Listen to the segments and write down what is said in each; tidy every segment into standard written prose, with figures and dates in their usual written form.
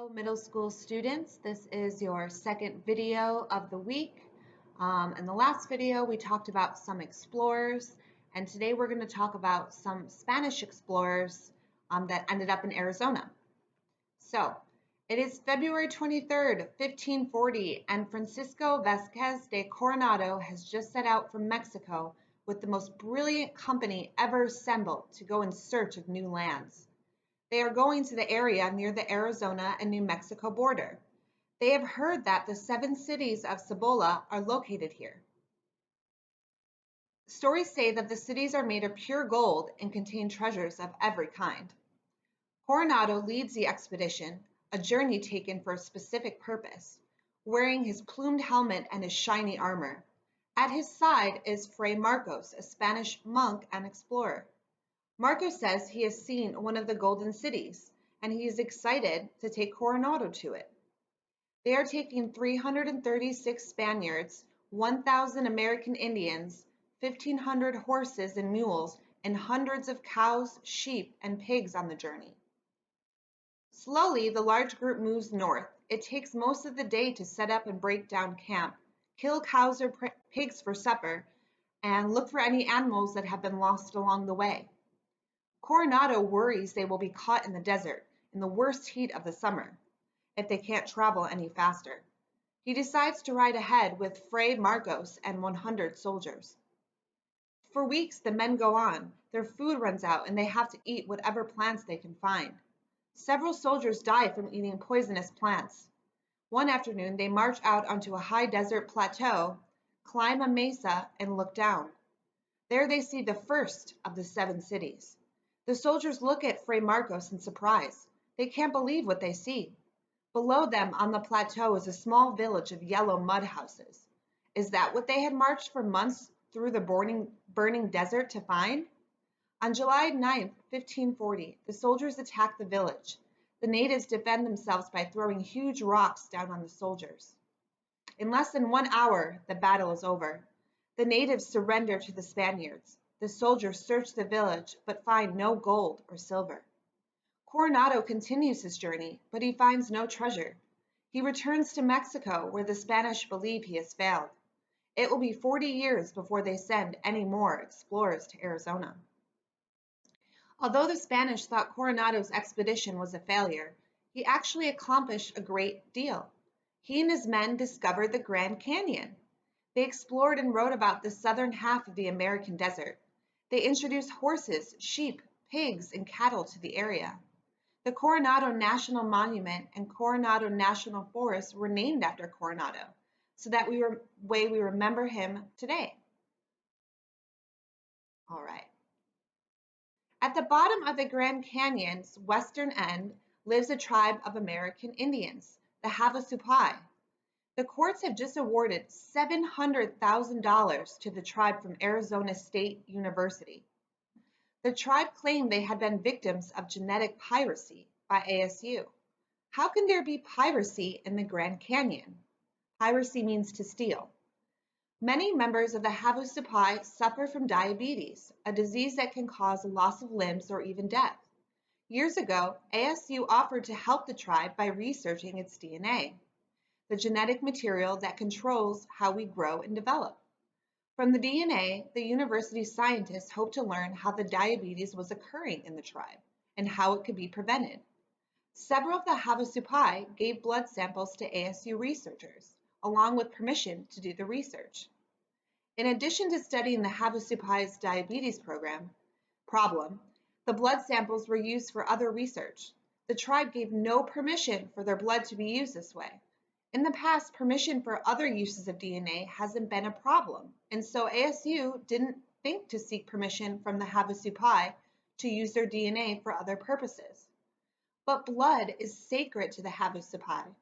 Hello, middle school students. This is your second video of the week. In the last video, we talked about some explorers, and today we're going to talk about some Spanish explorers that ended up in Arizona. So, it is February 23rd, 1540, and Francisco Vázquez de Coronado has just set out from Mexico with the most brilliant company ever assembled to go in search of new lands. They are going to the area near the Arizona and New Mexico border. They have heard that the 7 cities of Cibola are located here. Stories say that the cities are made of pure gold and contain treasures of every kind. Coronado leads the expedition, a journey taken for a specific purpose, wearing his plumed helmet and his shiny armor. At his side is Fray Marcos, a Spanish monk and explorer. Marcos says he has seen one of the golden cities, and he is excited to take Coronado to it. They are taking 336 Spaniards, 1,000 American Indians, 1,500 horses and mules, and hundreds of cows, sheep, and pigs on the journey. Slowly, the large group moves north. It takes most of the day to set up and break down camp, kill cows or pigs for supper, and look for any animals that have been lost along the way. Coronado worries they will be caught in the desert in the worst heat of the summer if they can't travel any faster. He decides to ride ahead with Fray Marcos and 100 soldiers. For weeks, the men go on. Their food runs out and they have to eat whatever plants they can find. Several soldiers die from eating poisonous plants. One afternoon, they march out onto a high desert plateau, climb a mesa, and look down. There they see the first of the 7 cities. The soldiers look at Fray Marcos in surprise. They can't believe what they see. Below them on the plateau is a small village of yellow mud houses. Is that what they had marched for months through the burning desert to find? On July 9, 1540, the soldiers attack the village. The natives defend themselves by throwing huge rocks down on the soldiers. In less than 1 hour, the battle is over. The natives surrender to the Spaniards. The soldiers search the village but find no gold or silver. Coronado continues his journey, but he finds no treasure. He returns to Mexico, where the Spanish believe he has failed. It will be 40 years before they send any more explorers to Arizona. Although the Spanish thought Coronado's expedition was a failure, he actually accomplished a great deal. He and his men discovered the Grand Canyon. They explored and wrote about the southern half of the American desert. They introduced horses, sheep, pigs, and cattle to the area. The Coronado National Monument and Coronado National Forest were named after Coronado, so that we remember him today. All right. At the bottom of the Grand Canyon's western end lives a tribe of American Indians, the Havasupai. The courts have just awarded $700,000 to the tribe from Arizona State University. The tribe claimed they had been victims of genetic piracy by ASU. How can there be piracy in the Grand Canyon? Piracy means to steal. Many members of the Havasupai suffer from diabetes, a disease that can cause loss of limbs or even death. Years ago, ASU offered to help the tribe by researching its DNA, the genetic material that controls how we grow and develop. From the DNA, the university's scientists hoped to learn how the diabetes was occurring in the tribe and how it could be prevented. Several of the Havasupai gave blood samples to ASU researchers, along with permission to do the research. In addition to studying the Havasupai's diabetes problem, the blood samples were used for other research. The tribe gave no permission for their blood to be used this way. In the past, permission for other uses of DNA hasn't been a problem, and so ASU didn't think to seek permission from the Havasupai to use their DNA for other purposes. But blood is sacred to the Havasupai.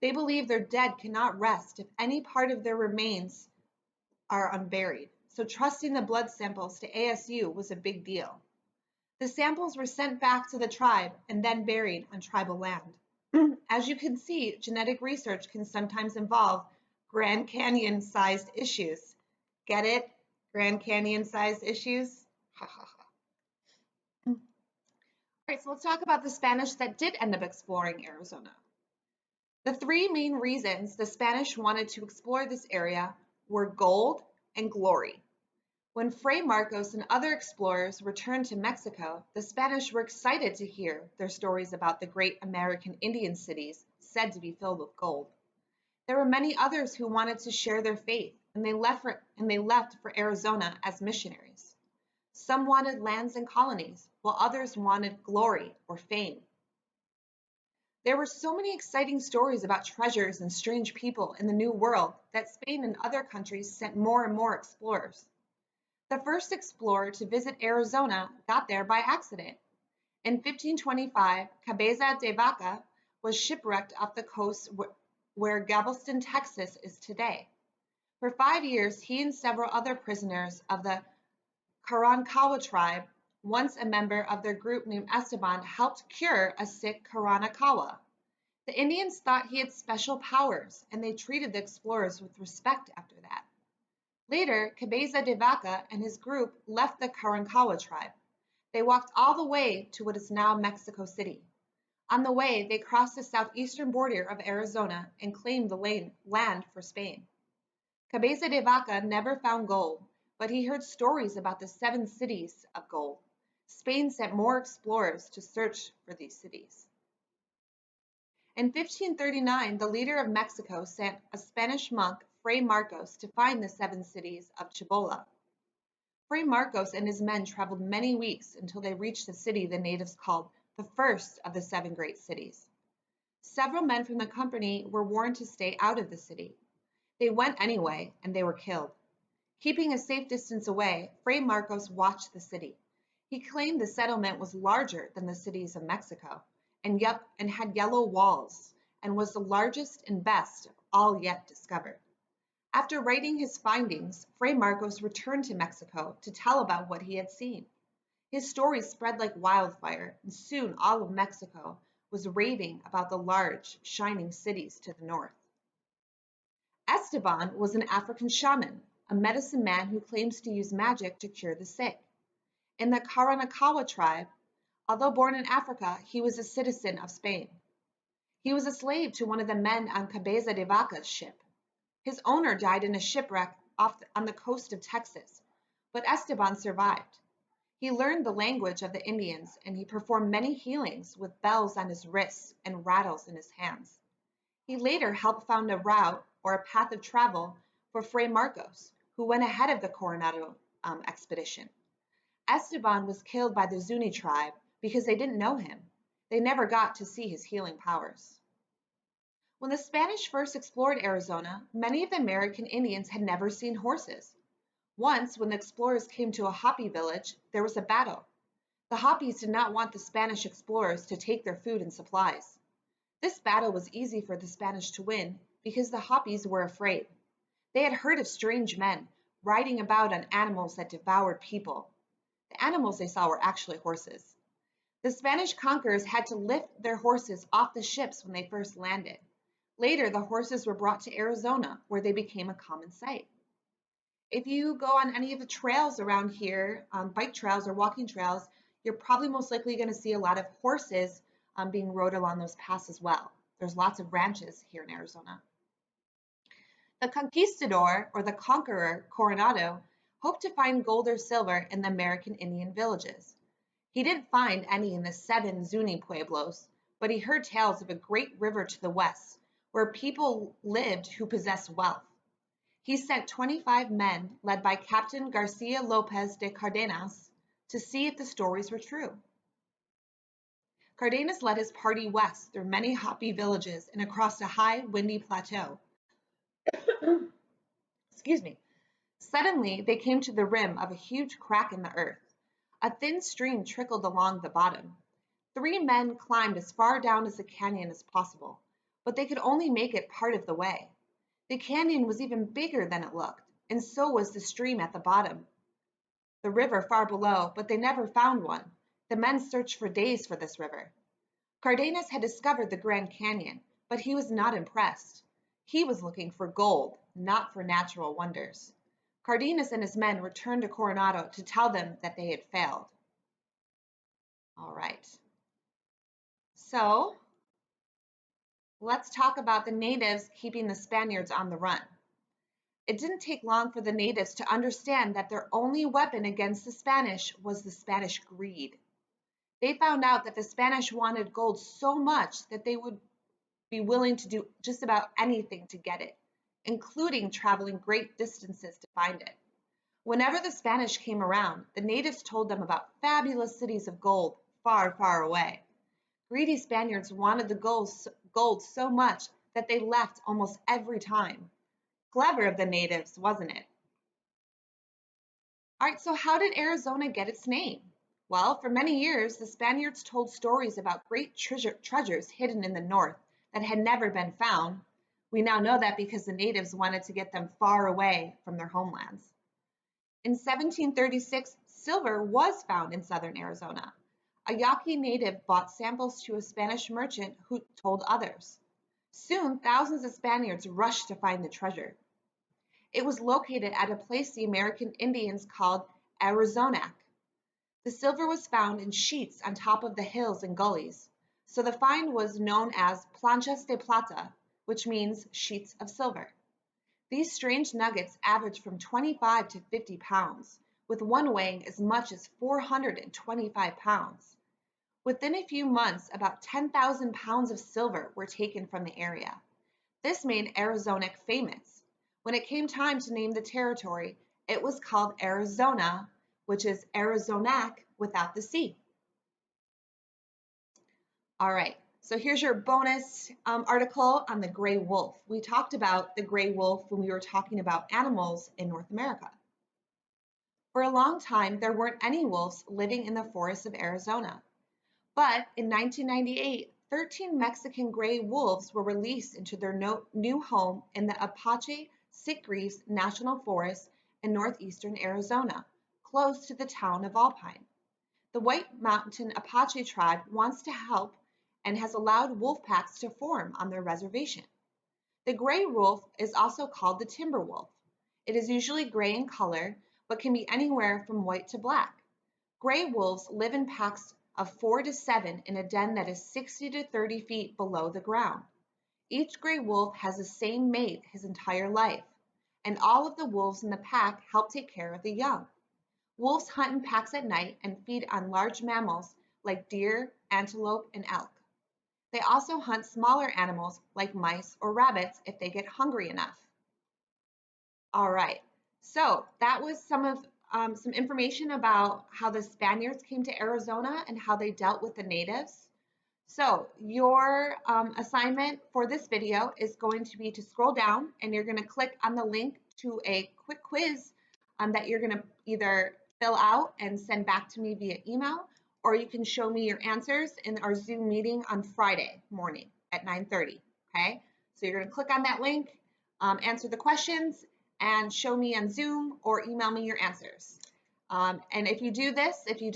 They believe their dead cannot rest if any part of their remains are unburied, so trusting the blood samples to ASU was a big deal. The samples were sent back to the tribe and then buried on tribal land. As you can see, genetic research can sometimes involve Grand Canyon-sized issues. Get it? Grand Canyon-sized issues? Ha ha ha. All right, so let's talk about the Spanish that did end up exploring Arizona. The three main reasons the Spanish wanted to explore this area were gold and glory. When Fray Marcos and other explorers returned to Mexico, the Spanish were excited to hear their stories about the great American Indian cities said to be filled with gold. There were many others who wanted to share their faith, and they left for Arizona as missionaries. Some wanted lands and colonies, while others wanted glory or fame. There were so many exciting stories about treasures and strange people in the New World that Spain and other countries sent more and more explorers. The first explorer to visit Arizona got there by accident. In 1525, Cabeza de Vaca was shipwrecked off the coast where Galveston, Texas is today. For 5 years, he and several other prisoners of the Karankawa tribe, once a member of their group named Esteban, helped cure a sick Karankawa. The Indians thought he had special powers, and they treated the explorers with respect after that. Later, Cabeza de Vaca and his group left the Karankawa tribe. They walked all the way to what is now Mexico City. On the way, they crossed the southeastern border of Arizona and claimed the land for Spain. Cabeza de Vaca never found gold, but he heard stories about the 7 cities of gold. Spain sent more explorers to search for these cities. In 1539, the leader of Mexico sent a Spanish monk, Fray Marcos, to find the 7 cities of Cibola. Fray Marcos and his men traveled many weeks until they reached the city the natives called the first of the 7 great cities. Several men from the company were warned to stay out of the city. They went anyway, and they were killed. Keeping a safe distance away, Fray Marcos watched the city. He claimed the settlement was larger than the cities of Mexico and had yellow walls and was the largest and best of all yet discovered. After writing his findings, Fray Marcos returned to Mexico to tell about what he had seen. His story spread like wildfire, and soon all of Mexico was raving about the large, shining cities to the north. Esteban was an African shaman, a medicine man who claims to use magic to cure the sick. In the Karankawa tribe, although born in Africa, he was a citizen of Spain. He was a slave to one of the men on Cabeza de Vaca's ship. His owner died in a shipwreck on the coast of Texas, but Esteban survived. He learned the language of the Indians, and he performed many healings with bells on his wrists and rattles in his hands. He later helped found a route or a path of travel for Fray Marcos, who went ahead of the Coronado expedition. Esteban was killed by the Zuni tribe because they didn't know him. They never got to see his healing powers. When the Spanish first explored Arizona, many of the American Indians had never seen horses. Once, when the explorers came to a Hopi village, there was a battle. The Hopis did not want the Spanish explorers to take their food and supplies. This battle was easy for the Spanish to win because the Hopis were afraid. They had heard of strange men riding about on animals that devoured people. The animals they saw were actually horses. The Spanish conquerors had to lift their horses off the ships when they first landed. Later, the horses were brought to Arizona, where they became a common sight. If you go on any of the trails around here, bike trails or walking trails, you're probably most likely going to see a lot of horses being rode along those paths as well. There's lots of ranches here in Arizona. The conquistador, or the conqueror, Coronado, hoped to find gold or silver in the American Indian villages. He didn't find any in the 7 Zuni pueblos, but he heard tales of a great river to the west, where people lived who possessed wealth. He sent 25 men, led by Captain Garcia Lopez de Cardenas, to see if the stories were true. Cardenas led his party west through many Hopi villages and across a high, windy plateau. Excuse me. Suddenly, they came to the rim of a huge crack in the earth. A thin stream trickled along the bottom. 3 men climbed as far down as the canyon as possible, but they could only make it part of the way. The canyon was even bigger than it looked, and so was the stream at the bottom. The river far below, but they never found one. The men searched for days for this river. Cardenas had discovered the Grand Canyon, but he was not impressed. He was looking for gold, not for natural wonders. Cardenas and his men returned to Coronado to tell them that they had failed. All right. So, let's talk about the natives keeping the Spaniards on the run. It didn't take long for the natives to understand that their only weapon against the Spanish was the Spanish greed. They found out that the Spanish wanted gold so much that they would be willing to do just about anything to get it, including traveling great distances to find it. Whenever the Spanish came around, the natives told them about fabulous cities of gold far, far away. Greedy Spaniards wanted the gold so much that they left almost every time. Clever of the natives, wasn't it? All right, so how did Arizona get its name? Well, for many years, the Spaniards told stories about great treasures hidden in the north that had never been found. We now know that because the natives wanted to get them far away from their homelands. In 1736, silver was found in southern Arizona. A Yaqui native bought samples to a Spanish merchant who told others. Soon, thousands of Spaniards rushed to find the treasure. It was located at a place the American Indians called Arizonac. The silver was found in sheets on top of the hills and gullies, so the find was known as planchas de plata, which means sheets of silver. These strange nuggets averaged from 25 to 50 pounds, with one weighing as much as 425 pounds. Within a few months, about 10,000 pounds of silver were taken from the area. This made Arizonac famous. When it came time to name the territory, it was called Arizona, which is Arizonac without the C. All right, so here's your bonus article on the gray wolf. We talked about the gray wolf when we were talking about animals in North America. For a long time, there weren't any wolves living in the forests of Arizona. But in 1998, 13 Mexican gray wolves were released into their new home in the Apache Sitgreaves National Forest in northeastern Arizona, close to the town of Alpine. The White Mountain Apache tribe wants to help and has allowed wolf packs to form on their reservation. The gray wolf is also called the timber wolf. It is usually gray in color, but can be anywhere from white to black. Gray wolves live in packs of 4 to 7 in a den that is 60 to 30 feet below the ground. Each gray wolf has the same mate his entire life, and all of the wolves in the pack help take care of the young. Wolves hunt in packs at night and feed on large mammals like deer, antelope, and elk. They also hunt smaller animals like mice or rabbits if they get hungry enough. All right, so that was some information about how the Spaniards came to Arizona and how they dealt with the natives. So your assignment for this video is going to be to scroll down and you're going to click on the link to a quick quiz that you're going to either fill out and send back to me via email, or you can show me your answers in our Zoom meeting on Friday morning at 9:30. Okay, so you're going to click on that link, answer the questions, and show me on Zoom or email me your answers. And if you do this, if you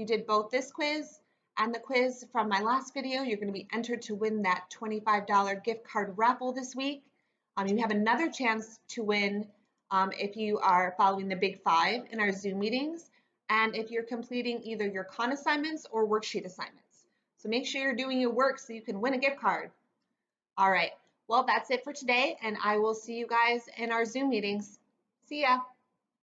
did both this quiz and the quiz from my last video, you're going to be entered to win that $25 gift card raffle this week. You have another chance to win if you are following the Big Five in our Zoom meetings, and if you're completing either your con assignments or worksheet assignments. So make sure you're doing your work so you can win a gift card. All right, well, that's it for today, and I will see you guys in our Zoom meetings. See ya.